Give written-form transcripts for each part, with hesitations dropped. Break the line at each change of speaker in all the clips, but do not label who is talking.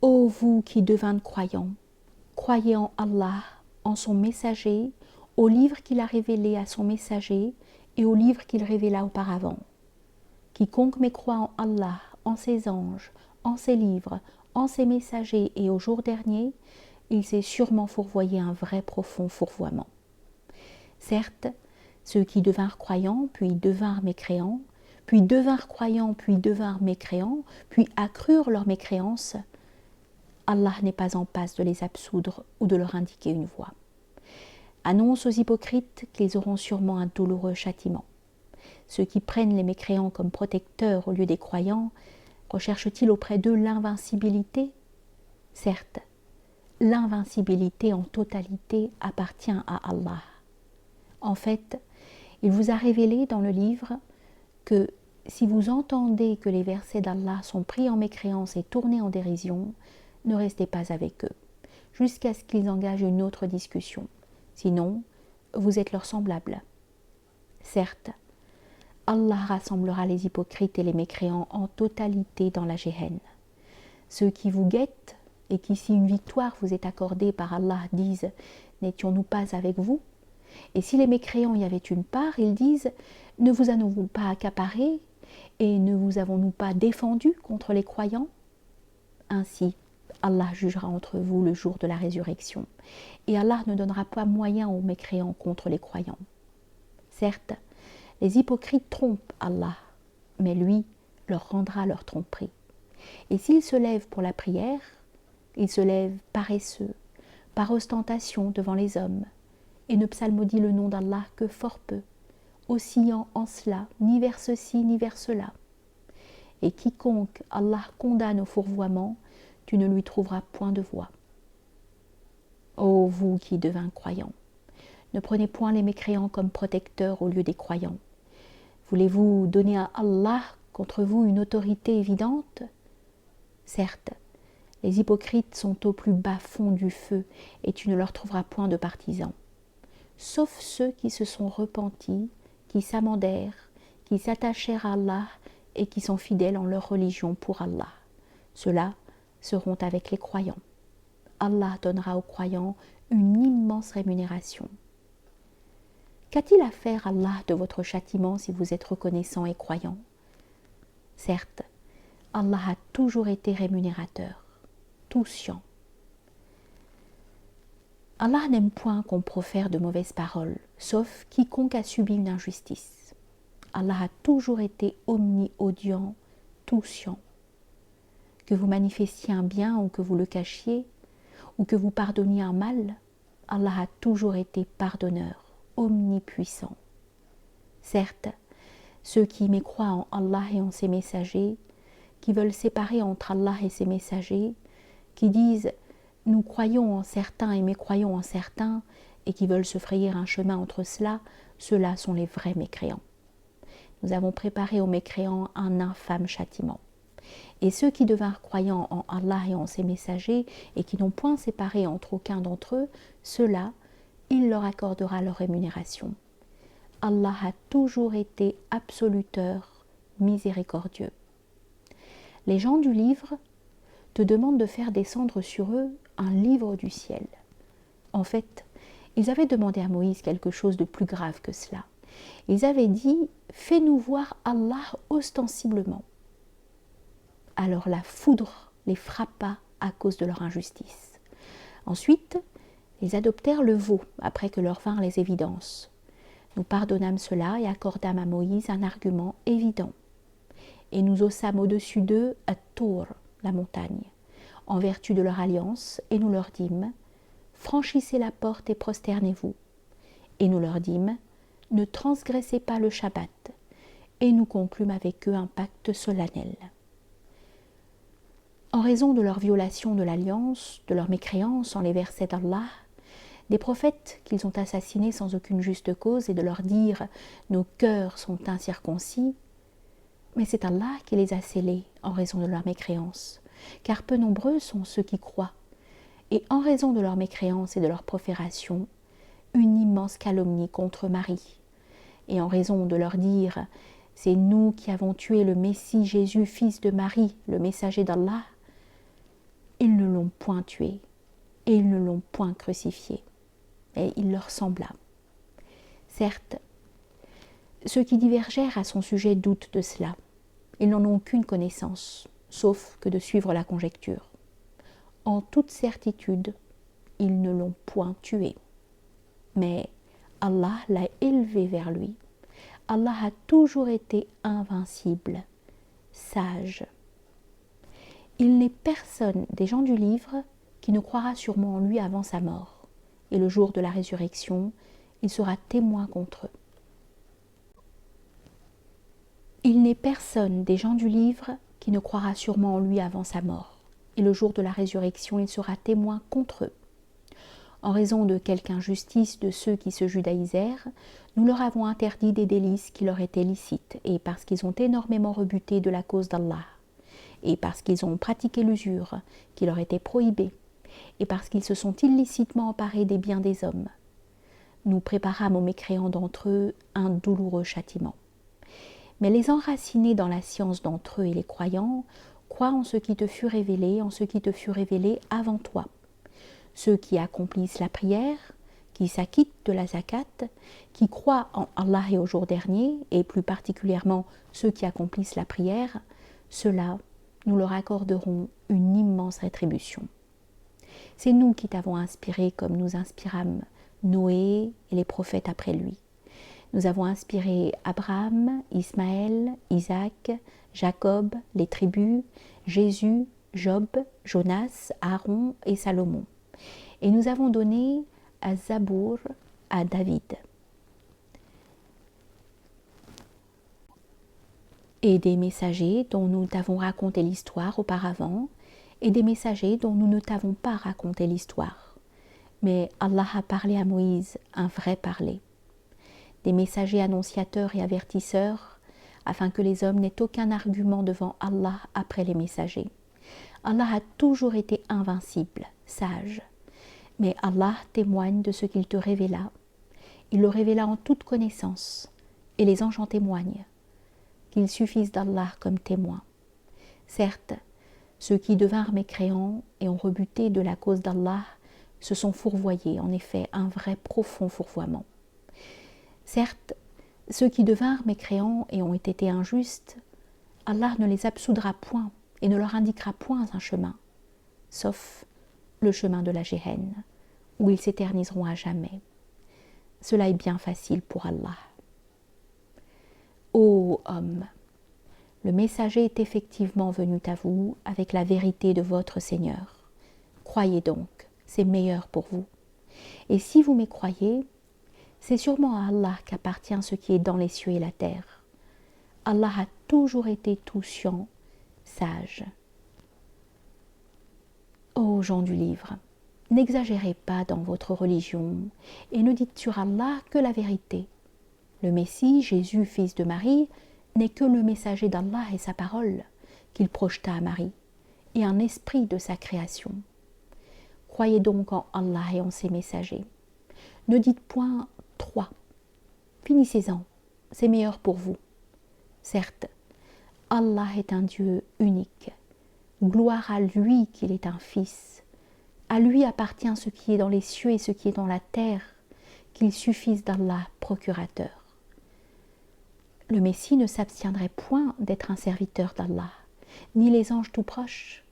Ô vous qui devintes croyants, croyez en Allah, en son messager, au livre qu'il a révélé à son messager et au livre qu'il révéla auparavant. Quiconque mécroit en Allah, en ses anges, en ses livres, en ses messagers et au jour dernier, il s'est sûrement fourvoyé un vrai profond fourvoiement. Certes, ceux qui devinrent croyants, puis devinrent mécréants, puis devinrent croyants, puis devinrent mécréants, puis accrurent leur mécréance, Allah n'est pas en passe de les absoudre ou de leur indiquer une voie. Annonce aux hypocrites qu'ils auront sûrement un douloureux châtiment. Ceux qui prennent les mécréants comme protecteurs au lieu des croyants, recherchent-ils auprès d'eux l'invincibilité? Certes, l'invincibilité en totalité appartient à Allah. En fait, il vous a révélé dans le livre que si vous entendez que les versets d'Allah sont pris en mécréance et tournés en dérision, ne restez pas avec eux, jusqu'à ce qu'ils engagent une autre discussion. Sinon, vous êtes leurs semblables. Certes, Allah rassemblera les hypocrites et les mécréants en totalité dans la Géhenne. Ceux qui vous guettent et qui, si une victoire vous est accordée par Allah, disent « N'étions-nous pas avec vous ?» Et si les mécréants y avaient une part, ils disent « Ne vous avons-nous pas accaparés et ne vous avons-nous pas défendus contre les croyants ?» Ainsi, Allah jugera entre vous le jour de la résurrection, et Allah ne donnera pas moyen aux mécréants contre les croyants. Certes, les hypocrites trompent Allah, mais lui leur rendra leur tromperie. Et s'ils se lèvent pour la prière, ils se lèvent paresseux, par ostentation devant les hommes, et ne psalmodient le nom d'Allah que fort peu, oscillant en cela, ni vers ceci, ni vers cela. Et quiconque Allah condamne au fourvoiement, tu ne lui trouveras point de voie. Ô vous qui devinrent croyants, ne prenez point les mécréants comme protecteurs au lieu des croyants. Voulez-vous donner à Allah contre vous une autorité évidente? Certes, les hypocrites sont au plus bas fond du feu, et tu ne leur trouveras point de partisans. Sauf ceux qui se sont repentis, qui s'amendèrent, qui s'attachèrent à Allah et qui sont fidèles en leur religion pour Allah. Ceux-là seront avec les croyants. Allah donnera aux croyants une immense rémunération. Qu'a-t-il à faire Allah de votre châtiment si vous êtes reconnaissant et croyant? Certes, Allah a toujours été rémunérateur, tout sciant. Allah n'aime point qu'on profère de mauvaises paroles, sauf quiconque a subi une injustice. Allah a toujours été omni-audient, tout sciant. Que vous manifestiez un bien ou que vous le cachiez, ou que vous pardonniez un mal, Allah a toujours été pardonneur, omnipuissant. Certes, ceux qui mécroient en Allah et en ses messagers, qui veulent séparer entre Allah et ses messagers, qui disent « nous croyons en certains et mécroyons en certains » et qui veulent se frayer un chemin entre cela, ceux-là sont les vrais mécréants. Nous avons préparé aux mécréants un infâme châtiment. Et ceux qui devinrent croyants en Allah et en ses messagers et qui n'ont point séparé entre aucun d'entre eux, ceux-là, il leur accordera leur rémunération. Allah a toujours été absoluteur, miséricordieux. Les gens du livre te demandent de faire descendre sur eux un livre du ciel. En fait, ils avaient demandé à Moïse quelque chose de plus grave que cela. Ils avaient dit « Fais-nous voir Allah ostensiblement ». Alors la foudre les frappa à cause de leur injustice. Ensuite, ils adoptèrent le veau après que leur vinrent les évidences. Nous pardonnâmes cela et accordâmes à Moïse un argument évident. Et nous haussâmes au-dessus d'eux At-Tour, la montagne, en vertu de leur alliance, et nous leur dîmes « Franchissez la porte et prosternez-vous ». Et nous leur dîmes « Ne transgressez pas le Shabbat ». Et nous conclûmes avec eux un pacte solennel. En raison de leur violation de l'alliance, de leur mécréance en les versets d'Allah, des prophètes qu'ils ont assassinés sans aucune juste cause et de leur dire « Nos cœurs sont incirconcis », mais c'est Allah qui les a scellés en raison de leur mécréance, car peu nombreux sont ceux qui croient, et en raison de leur mécréance et de leur profération, une immense calomnie contre Marie, et en raison de leur dire « C'est nous qui avons tué le Messie Jésus, fils de Marie, le messager d'Allah », Ils ne l'ont point tué, et ils ne l'ont point crucifié, et il leur sembla. Certes, ceux qui divergèrent à son sujet doutent de cela. Ils n'en ont aucune connaissance, sauf que de suivre la conjecture. En toute certitude, ils ne l'ont point tué. Mais Allah l'a élevé vers lui. Allah a toujours été invincible, sage. Il n'est personne des gens du livre qui ne croira sûrement en lui avant sa mort. Et le jour de la résurrection, il sera témoin contre eux. Il n'est personne des gens du livre qui ne croira sûrement en lui avant sa mort. Et le jour de la résurrection, il sera témoin contre eux. En raison de quelque injustice de ceux qui se judaïsèrent, nous leur avons interdit des délices qui leur étaient licites, et parce qu'ils ont énormément rebuté de la cause d'Allah, et parce qu'ils ont pratiqué l'usure qui leur était prohibée, et parce qu'ils se sont illicitement emparés des biens des hommes. Nous préparâmes aux mécréants d'entre eux un douloureux châtiment. Mais les enracinés dans la science d'entre eux et les croyants croient en ce qui te fut révélé, en ce qui te fut révélé avant toi. Ceux qui accomplissent la prière, qui s'acquittent de la zakat, qui croient en Allah et au jour dernier, et plus particulièrement ceux qui accomplissent la prière, ceux-là, nous leur accorderons une immense rétribution. C'est nous qui t'avons inspiré comme nous inspirâmes Noé et les prophètes après lui. Nous avons inspiré Abraham, Ismaël, Isaac, Jacob, les tribus, Jésus, Job, Jonas, Aaron et Salomon. Et nous avons donné à Zabour à David. Et des messagers dont nous t'avons raconté l'histoire auparavant, et des messagers dont nous ne t'avons pas raconté l'histoire. Mais Allah a parlé à Moïse un vrai parler. Des messagers annonciateurs et avertisseurs, afin que les hommes n'aient aucun argument devant Allah après les messagers. Allah a toujours été invincible, sage. Mais Allah témoigne de ce qu'il te révéla. Il le révéla en toute connaissance, et les anges en témoignent, qu'il suffise d'Allah comme témoin. Certes, ceux qui devinrent mécréants et ont rebuté de la cause d'Allah se sont fourvoyés, en effet, un vrai profond fourvoiement. Certes, ceux qui devinrent mécréants et ont été injustes, Allah ne les absoudra point et ne leur indiquera point un chemin, sauf le chemin de la Géhenne, où ils s'éterniseront à jamais. Cela est bien facile pour Allah. Ô homme, le messager est effectivement venu à vous avec la vérité de votre Seigneur. Croyez donc, c'est meilleur pour vous. Et si vous mécroyez, c'est sûrement à Allah qu'appartient ce qui est dans les cieux et la terre. Allah a toujours été tout-sciant, sage. Ô gens du livre, n'exagérez pas dans votre religion et ne dites sur Allah que la vérité. Le Messie, Jésus, fils de Marie, n'est que le messager d'Allah et sa parole qu'il projeta à Marie, et un esprit de sa création. Croyez donc en Allah et en ses messagers. Ne dites point 3. Finissez-en, c'est meilleur pour vous. Certes, Allah est un Dieu unique. Gloire à lui qu'il est un fils. À lui appartient ce qui est dans les cieux et ce qui est dans la terre, qu'il suffise d'Allah procurateur. Le Messie ne s'abstiendrait point d'être un serviteur d'Allah, ni les anges tout proches.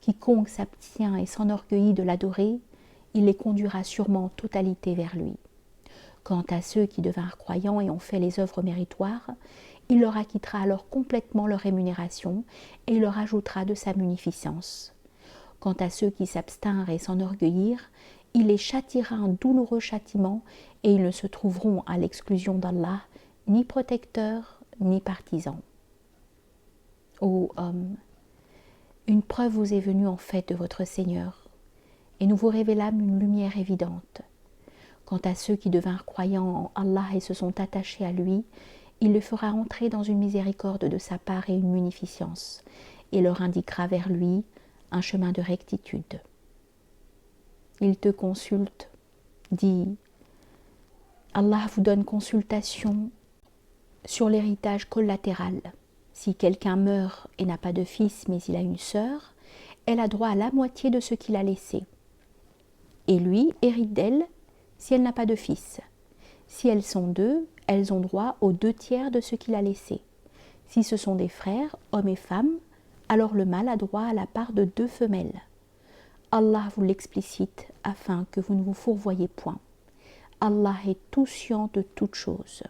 Quiconque s'abstient et s'enorgueillit de l'adorer, il les conduira sûrement en totalité vers lui. Quant à ceux qui devinrent croyants et ont fait les œuvres méritoires, il leur acquittera alors complètement leur rémunération et il leur ajoutera de sa munificence. Quant à ceux qui s'abstinrent et s'enorgueillirent, il les châtiera un douloureux châtiment et ils ne se trouveront à l'exclusion d'Allah ni protecteurs ni partisans. Ô homme, une preuve vous est venue en fait de votre Seigneur, et nous vous révélâmes une lumière évidente. Quant à ceux qui devinrent croyants en Allah et se sont attachés à lui, il les fera entrer dans une miséricorde de sa part et une munificence, et leur indiquera vers lui un chemin de rectitude. Il te consulte, dit Allah vous donne consultation sur l'héritage collatéral. Si quelqu'un meurt et n'a pas de fils, mais il a une sœur, elle a droit à la moitié de ce qu'il a laissé. Et lui hérite d'elle si elle n'a pas de fils. Si elles sont deux, elles ont droit aux 2/3 de ce qu'il a laissé. Si ce sont des frères, hommes et femmes, alors le mâle a droit à la part de 2 femelles. Allah vous l'explicite afin que vous ne vous fourvoyez point. Allah est tout sciant de toutes choses.